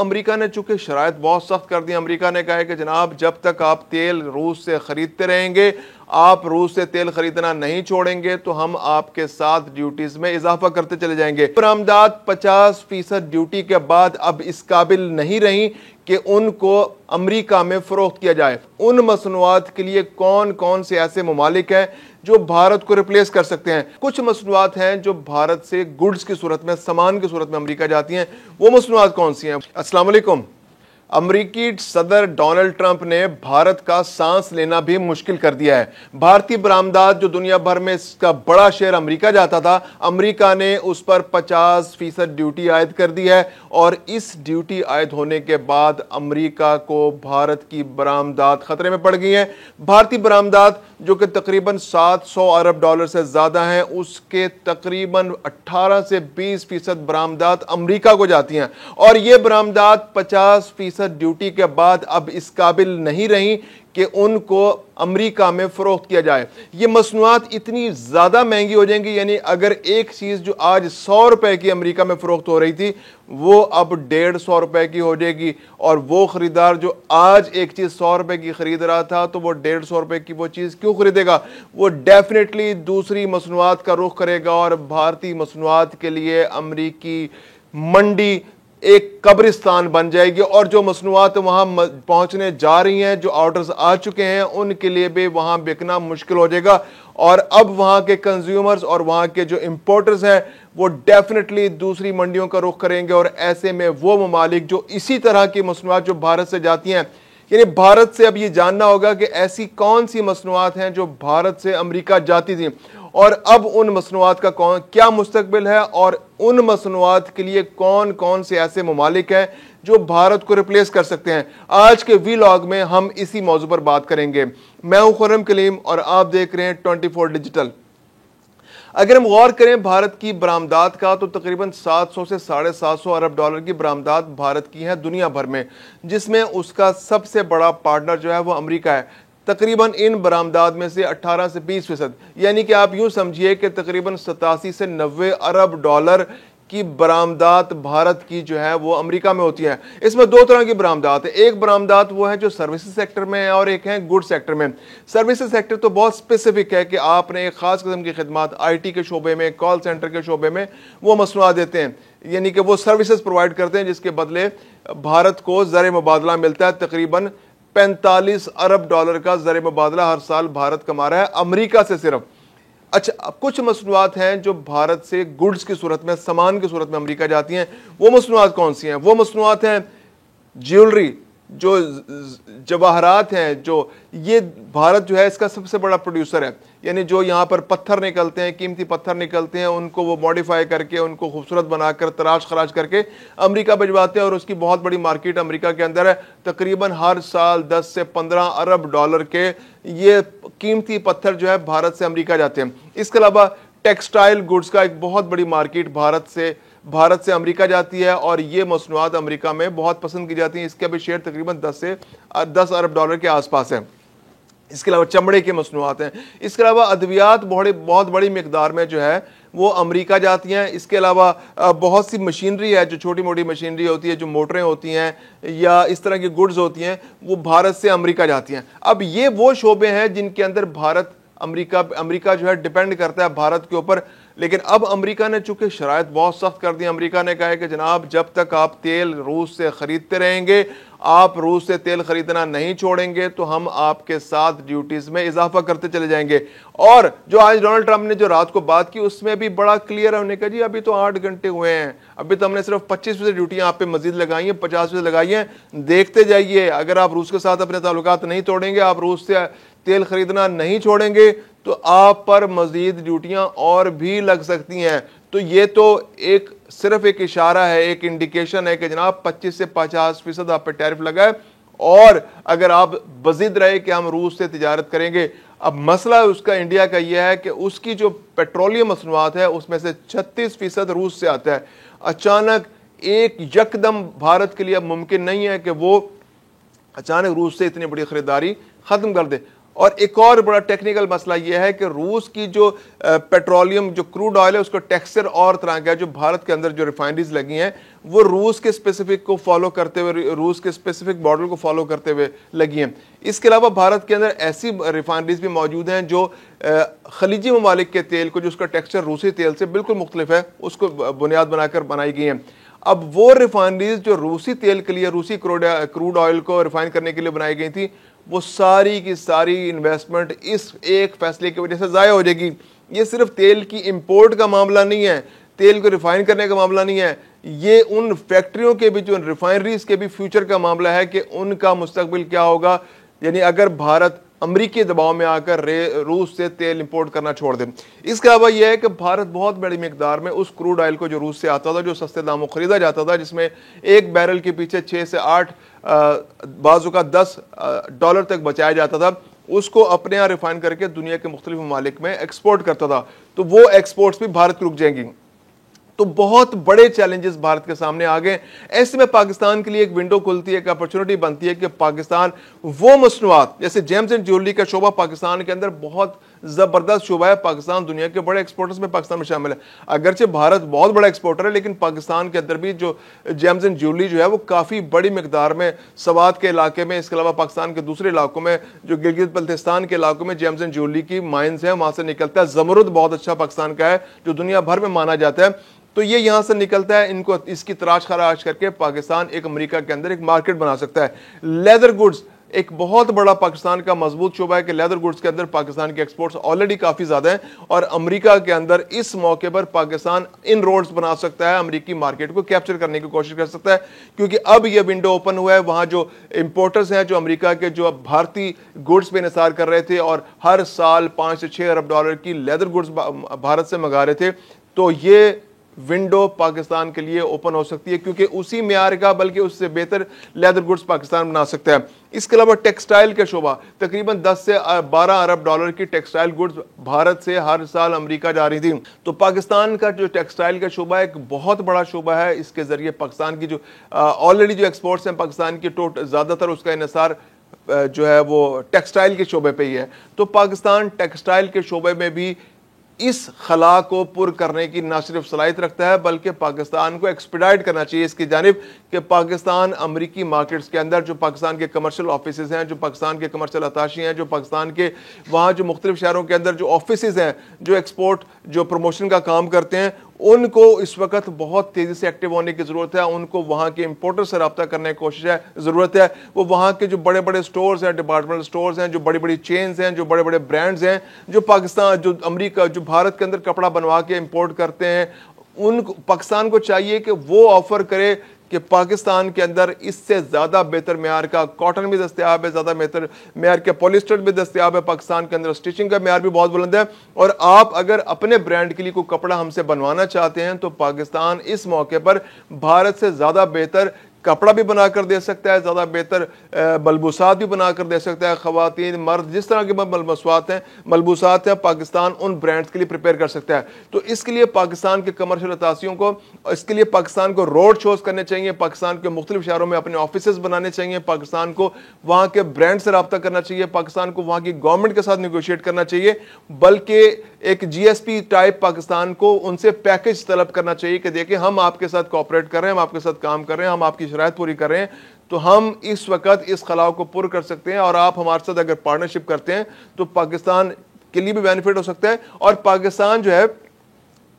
America ने चूंकि शराइत बहुत सख्त कर दी, अमेरिका ने कहा है कि जनाब जब तक आप तेल रूस से खरीदते रहेंगे, आप रूस से तेल खरीदना नहीं छोड़ेंगे तो हम आपके साथ ड्यूटीज में इजाफा करते चले जाएंगे। बरामदात 50% ड्यूटी के बाद अब इस काबिल नहीं रही कि उनको अमेरिका में फरोख्त किया जाए। उन मसनूआत के लिए कौन कौन से ऐसे ममालिक हैं जो भारत को रिप्लेस कर सकते हैं। कुछ मसनूआत हैं जो भारत से गुड्स की सूरत में, सामान की सूरत में अमेरिका जाती हैं। वो मसनूआत कौन सी हैं? अस्सलाम वालेकुम। अमरीकी सदर डोनाल्ड ट्रंप ने भारत का सांस लेना भी मुश्किल कर दिया है। भारतीय बरामदात जो दुनिया भर में इसका बड़ा शेयर अमेरिका जाता था, अमेरिका ने उस पर 50% ड्यूटी आयद कर दी है और इस ड्यूटी आयद होने के बाद अमेरिका को भारत की बरामदात खतरे में पड़ गई है। भारतीय बरामदात जो कि तकरीबन 700 अरब डॉलर से ज्यादा हैं, उसके तकरीबन 18 से 20% बरामदात अमेरिका को जाती हैं और ये बरामदात 50% ड्यूटी के बाद अब इस काबिल नहीं रही कि उनको अमेरिका में फरोख्त किया जाए। ये मसनूआत इतनी ज्यादा महंगी हो जाएंगी, यानी अगर एक चीज जो आज 100 रुपए की अमेरिका में फरोख्त हो रही थी वो अब 150 रुपए की हो जाएगी और वो खरीदार जो आज एक चीज 100 रुपए की खरीद रहा था तो वो 150 रुपए की वो चीज क्यों खरीदेगा? वो डेफिनेटली दूसरी मसनूआत का रुख करेगा और भारतीय मसनूआत के लिए अमेरिकी मंडी एक कब्रिस्तान बन जाएगी और जो मसनूआत वहां पहुंचने जा रही हैं, जो ऑर्डर्स आ चुके हैं, उनके लिए भी वहां बिकना मुश्किल हो जाएगा और अब वहां के कंज्यूमर्स और वहां के जो इंपोर्टर्स हैं वो डेफिनेटली दूसरी मंडियों का रुख करेंगे और ऐसे में वो ममालिक जो इसी तरह की मसनूआत जो भारत से जाती हैं, यानी भारत से अब ये जानना होगा कि ऐसी कौन सी मसनूआत हैं जो भारत से अमेरिका जाती थी और अब उन मसनूआत का क्या मुस्तकबिल है और उन मसनूआत के लिए कौन कौन से ऐसे ममालिक हैं जो भारत को रिप्लेस कर सकते हैं। आज के वीलॉग में हम इसी मौजू पर बात करेंगे। मैं हूं खुर्रम कलीम और आप देख रहे हैं 24 डिजिटल। अगर हम गौर करें भारत की बरामदात का तो तकरीबन 700 से 750 अरब डॉलर की बरामदात भारत की है दुनिया भर में, जिसमें उसका सबसे बड़ा पार्टनर जो है वो अमेरिका है। तकरीबन इन बरामदात में से 18 से 20%, यानी कि आप यूं समझिए कि तकरीबन 87 से 90 अरब डॉलर की बरामदात भारत की जो है वो अमेरिका में होती है। इसमें दो तरह की बरामदात है। एक बरामदात वो है जो सर्विसेज सेक्टर में है और एक है गुड सेक्टर में। सर्विसेज सेक्टर तो बहुत स्पेसिफिक है कि आपने एक खास किस्म की खिदमत आईटी के शोबे में, कॉल सेंटर के शोबे में वो मसनूआत देते हैं, यानी कि वो सर्विसेज प्रोवाइड करते हैं जिसके बदले भारत को ज़र मुबादला मिलता है। तकरीबन 45 अरब डॉलर का ज़र मुबादला हर साल भारत कमा रहा है अमेरिका से सिर्फ। अच्छा, अब कुछ मसनूआत हैं जो भारत से गुड्स की सूरत में, सामान की सूरत में अमेरिका जाती हैं। वो मसनूआत कौन सी हैं? वो मसनूआत हैं ज्वेलरी, जो जवाहरात हैं, जो ये भारत जो है इसका सबसे बड़ा प्रोड्यूसर है। यानी जो यहाँ पर पत्थर निकलते हैं, कीमती पत्थर निकलते हैं, उनको वो मॉडिफाई करके, उनको खूबसूरत बनाकर, तराश खराज करके अमेरिका भिजवाते हैं और उसकी बहुत बड़ी मार्केट अमेरिका के अंदर है। तकरीबन हर साल 10 से 15 अरब डॉलर के ये कीमती पत्थर जो है भारत से अमेरिका जाते हैं। इसके अलावा टेक्सटाइल गुड्स का एक बहुत बड़ी मार्केट भारत से अमेरिका जाती है और ये मसनूआत अमेरिका में बहुत पसंद की जाती हैं। इसका भी शेयर तकरीबन 10 अरब डॉलर के आसपास है। इसके अलावा चमड़े के मसनूआत हैं। इसके अलावा अद्वियात बहुत बड़ी मिकदार में जो है वो अमेरिका जाती हैं। इसके अलावा बहुत सी मशीनरी है, जो छोटी मोटी मशीनरी होती है, जो मोटरें होती हैं या इस तरह की गुड्स होती हैं, वो भारत से अमेरिका जाती हैं। अब ये वो शोबे हैं जिनके अंदर अमेरिका जो है डिपेंड करता है भारत के ऊपर। लेकिन अब अमेरिका ने चूंकि शराइत बहुत सख्त कर दी, अमेरिका ने कहा है कि जनाब जब तक आप तेल रूस से खरीदते रहेंगे, आप रूस से तेल खरीदना नहीं छोड़ेंगे तो हम आपके साथ ड्यूटीज में इजाफा करते चले जाएंगे। और जो आज डोनाल्ड ट्रंप ने जो रात को बात की उसमें भी बड़ा क्लियर है, उन्होंने कहा जी अभी तो 8 घंटे हुए हैं, अभी तो हमने सिर्फ 25% ड्यूटियां आप पे मजीद लगाई हैं, 50% लगाई हैं, देखते जाइए। अगर आप रूस के साथ अपने ताल्लुकात नहीं तोड़ेंगे, आप रूस से तेल खरीदना नहीं छोड़ेंगे तो आप पर मजीद ड्यूटियां और भी लग सकती हैं। तो ये तो सिर्फ एक इशारा है, एक इंडिकेशन है कि जनाब 25 से 50% आप पे टैरिफ लगा है और अगर आप बजिद रहे कि हम रूस से तिजारत करेंगे। अब मसला उसका इंडिया का यह है कि उसकी जो पेट्रोलियम मसनूआत है उसमें से 36% रूस से आता है। अचानक एक यकदम भारत के लिए मुमकिन नहीं है कि वो अचानक रूस से इतनी बड़ी खरीदारी खत्म कर दे। और एक और बड़ा टेक्निकल मसला यह है कि रूस की जो पेट्रोलियम जो क्रूड ऑयल है उसका टेक्सचर और तरह का है। जो भारत के अंदर जो रिफाइनरीज लगी हैं वो रूस के स्पेसिफिक को फॉलो करते हुए, रूस के स्पेसिफिक मॉडल को फॉलो करते हुए लगी हैं। इसके अलावा भारत के अंदर ऐसी रिफाइनरीज भी मौजूद हैं जो खलीजी ममालिक के तेल को, जो उसका टेक्सचर रूसी तेल से बिल्कुल मुख्तलिफ है, उसको बुनियाद बनाकर बनाई गई हैं। अब वो रिफाइनरीज जो रूसी तेल के लिए, रूसी क्रूड ऑयल को रिफाइन करने के लिए बनाई गई थी, वो सारी की सारी इन्वेस्टमेंट इस एक फैसले की वजह से ज़ाया हो जाएगी। ये सिर्फ तेल की इंपोर्ट का मामला नहीं है, तेल को रिफाइन करने का मामला नहीं है, ये उन फैक्ट्रियों के भी, जो रिफाइनरीज के भी फ्यूचर का मामला है कि उनका मुस्तकबिल क्या होगा। यानी अगर भारत अमरीकी दबाव में आकर रूस से तेल इंपोर्ट करना छोड़ दे। इसके अलावा यह है कि भारत बहुत बड़ी मिकदार में उस क्रूड ऑयल को जो रूस से आता था, जो सस्ते दामों खरीदा जाता था, जिसमें एक बैरल के पीछे 6 से 8 बाजू का $10 तक बचाया जाता था, उसको अपने यहाँ रिफाइन करके दुनिया के मुख्तलिफ ममालिक में एक्सपोर्ट करता था। तो वो एक्सपोर्ट्स भी भारत की रुक जाएंगी। तो बहुत बड़े चैलेंजेस भारत के सामने आ गए। ऐसे में पाकिस्तान के लिए एक विंडो खुलती है, एक अपॉर्चुनिटी बनती है कि पाकिस्तान वो मसनूआत, जैसे जेम्स एंड ज्वेलरी का शोबा पाकिस्तान के अंदर बहुत जबरदस्त शोबा है। पाकिस्तान दुनिया के बड़े एक्सपोर्टर्स में पाकिस्तान में शामिल है। अगरचे भारत बहुत बड़ा एक्सपोर्टर है, लेकिन पाकिस्तान के अंदर भी जो जेम्स एंड ज्वेलरी जो है वो काफी बड़ी मिकदार में सवात के इलाके में, इसके अलावा पाकिस्तान के दूसरे इलाकों में, जो गिलगित बल्तिस्तान के इलाकों में जेम्स एंड ज्वेलरी की माइंस है, वहां से निकलता है। जमरुद बहुत अच्छा पाकिस्तान का है, जो दुनिया भर में माना जाता है। तो ये यहां से निकलता है, इनको इसकी तराश खराश करके पाकिस्तान एक अमेरिका के अंदर एक मार्केट बना सकता है। लेदर गुड्स एक बहुत बड़ा पाकिस्तान का मजबूत शोबा है कि लेदर गुड्स के अंदर पाकिस्तान के एक्सपोर्ट्स ऑलरेडी काफी ज्यादा हैं, और अमेरिका के अंदर इस मौके पर पाकिस्तान इन रोड्स बना सकता है, अमेरिकी मार्केट को कैप्चर करने की कोशिश कर सकता है। क्योंकि अब यह विंडो ओपन हुआ है, वहां जो इंपोर्टर्स हैं, जो अमेरिका के जो भारतीय गुड्स पे निसार कर रहे थे और हर साल 5 से 6 अरब डॉलर की लेदर गुड्स भारत से मंगा रहे थे, तो ये विंडो पाकिस्तान के लिए ओपन हो सकती है, क्योंकि उसी म्यार का बल्कि उससे बेहतर लेदर गुड्स पाकिस्तान बना सकता है। इसके अलावा टेक्सटाइल का शोबा, तकरीबन 10 से 12 अरब डॉलर की टेक्सटाइल गुड्स भारत से हर साल अमेरिका जा रही थी। तो पाकिस्तान का जो टेक्सटाइल का शोबा एक बहुत बड़ा शोबा है। इसके जरिए पाकिस्तान की जो ऑलरेडी जो एक्सपोर्ट्स हैं पाकिस्तान की, ज्यादातर उसका इन्हिसार जो है वो टेक्सटाइल के शोबे पे ही है। तो पाकिस्तान टेक्सटाइल के शोबे में भी इस खला को पुर करने की न सिर्फ सलाहियत रखता है, बल्कि पाकिस्तान को एक्सपीडाइट करना चाहिए इसकी जानिब कि पाकिस्तान अमरीकी मार्केट्स के अंदर जो पाकिस्तान के कमर्शियल ऑफिसेज हैं, जो पाकिस्तान के कमर्शियल अताशी हैं, जो पाकिस्तान के वहाँ जो मुख्तलिफ शहरों के अंदर जो ऑफिसेज हैं जो एक्सपोर्ट जो प्रमोशन का काम करते हैं, उनको इस वक्त बहुत तेजी से एक्टिव होने की जरूरत है। उनको वहां के इंपोर्टर से रब्ता करने की कोशिश है, जरूरत है। वो वहां के जो बड़े बड़े स्टोर्स हैं, डिपार्टमेंटल स्टोर्स हैं, जो बड़ी बड़ी चेन्स हैं, जो बड़े बड़े ब्रांड्स हैं, जो पाकिस्तान, जो अमेरिका, जो भारत के अंदर कपड़ा बनवा के इंपोर्ट करते हैं, उन पाकिस्तान को चाहिए कि वो ऑफर करे कि पाकिस्तान के अंदर इससे ज़्यादा बेहतर म्यार का कॉटन भी दस्तयाब है, ज़्यादा बेहतर म्यार के पॉलिस्टर भी दस्तयाब है। पाकिस्तान के अंदर स्टिचिंग का म्यार भी बहुत बुलंद है। और आप अगर अपने ब्रांड के लिए कोई कपड़ा हमसे बनवाना चाहते हैं तो पाकिस्तान इस मौके पर भारत से ज़्यादा बेहतर कपड़ा भी बनाकर दे सकता है, ज़्यादा बेहतर मलबूसात भी बनाकर दे सकता है। ख़वातीन मर्द जिस तरह के मलबूसात हैं पाकिस्तान उन ब्रांड्स के लिए प्रिपेयर कर सकता है। तो इसके लिए पाकिस्तान के कमर्शियल अताशियों को, इसके लिए पाकिस्तान को रोड शोज करने चाहिए, पाकिस्तान के मुख्तलिफ शहरों में अपने ऑफिस बनाने चाहिए, पाकिस्तान को वहाँ के ब्रांड से रब्ता करना चाहिए, पाकिस्तान को वहाँ की गवर्नमेंट के साथ निगोशिएट करना चाहिए, बल्कि एक GSP टाइप पाकिस्तान को उनसे पैकेज तलब करना चाहिए कि देखिए हम आपके साथ कोऑपरेट कर रहे हैं, हम आपके साथ काम कर रहे हैं, हम आपकी शराइत पूरी कर रहे हैं, तो हम इस वक्त इस खलाव को पूरा कर सकते हैं। और आप हमारे साथ अगर पार्टनरशिप करते हैं तो पाकिस्तान के लिए भी बेनिफिट हो सकता है। और पाकिस्तान जो है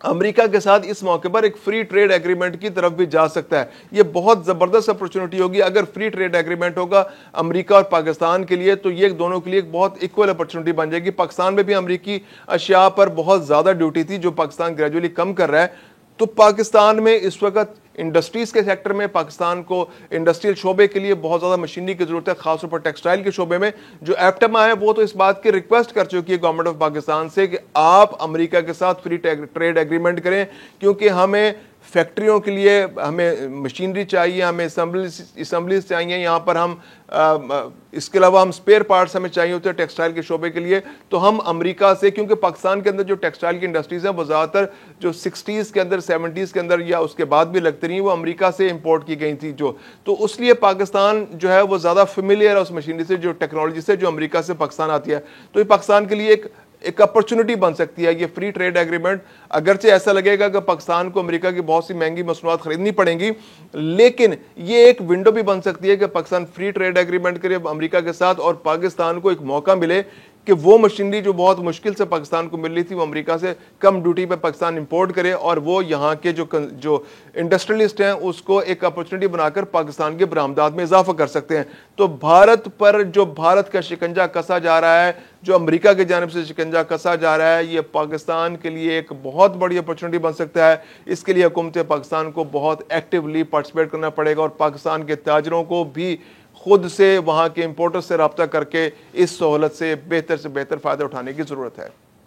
अमेरिका के साथ इस मौके पर एक फ्री ट्रेड एग्रीमेंट की तरफ भी जा सकता है। यह बहुत जबरदस्त अपॉर्चुनिटी होगी अगर फ्री ट्रेड एग्रीमेंट होगा अमेरिका और पाकिस्तान के लिए, तो ये दोनों के लिए एक बहुत इक्वल अपॉर्चुनिटी बन जाएगी। पाकिस्तान में भी अमेरिकी अशिया पर बहुत ज्यादा ड्यूटी थी जो पाकिस्तान ग्रेजुअली कम कर रहा है। तो पाकिस्तान में इस वक्त इंडस्ट्रीज के सेक्टर में पाकिस्तान को इंडस्ट्रियल शोबे के लिए बहुत ज्यादा मशीनरी की जरूरत है, खासतौर पर टेक्सटाइल के शोबे में। जो एप्टमा है वो तो इस बात की रिक्वेस्ट कर चुकी है गवर्नमेंट ऑफ पाकिस्तान से कि आप अमेरिका के साथ फ्री ट्रेड एग्रीमेंट करें, क्योंकि हमें फैक्ट्रियों के लिए हमें मशीनरी चाहिए, हमें असम्बलीज चाहिए, यहाँ पर हम इसके अलावा हम स्पेयर पार्ट्स हमें चाहिए होते हैं टेक्सटाइल के शोबे के लिए, तो हम अमेरिका से, क्योंकि पाकिस्तान के अंदर जो टेक्सटाइल की इंडस्ट्रीज हैं वो ज़्यादातर जो 60s के अंदर 70s के अंदर या उसके बाद भी लगती रही वो अमेरिका से इंपोर्ट की गई थी जो, तो उसलिए पाकिस्तान जो है वो ज़्यादा फेमिलियर है उस मशीनरी से, जो टेक्नोलॉजी से जो अमेरिका से पाकिस्तान आती है। तो ये पाकिस्तान के लिए एक अपॉर्चुनिटी बन सकती है ये फ्री ट्रेड एग्रीमेंट। अगरचे ऐसा लगेगा कि पाकिस्तान को अमेरिका की बहुत सी महंगी मसनूआत खरीदनी पड़ेंगी, लेकिन ये एक विंडो भी बन सकती है कि पाकिस्तान फ्री ट्रेड एग्रीमेंट करे अमेरिका के साथ और पाकिस्तान को एक मौका मिले कि वो मशीनरी जो बहुत मुश्किल से पाकिस्तान को मिल रही थी वो अमेरिका से कम ड्यूटी पे पाकिस्तान इंपोर्ट करे और वो यहाँ के जो इंडस्ट्रियलिस्ट हैं उसको एक अपॉर्चुनिटी बनाकर पाकिस्तान के बरामदात में इजाफा कर सकते हैं। तो भारत पर जो भारत का शिकंजा कसा जा रहा है, जो अमेरिका की जानिब से शिकंजा कसा जा रहा है, ये पाकिस्तान के लिए एक बहुत बड़ी अपॉर्चुनिटी बन सकता है। इसके लिए हुकूमत पाकिस्तान को बहुत एक्टिवली पार्टिसिपेट करना पड़ेगा और पाकिस्तान के ताजरों को भी खुद से वहाँ के इंपोर्टर्स से रब्ता करके इस सहूलत से बेहतर फ़ायदा उठाने की ज़रूरत है।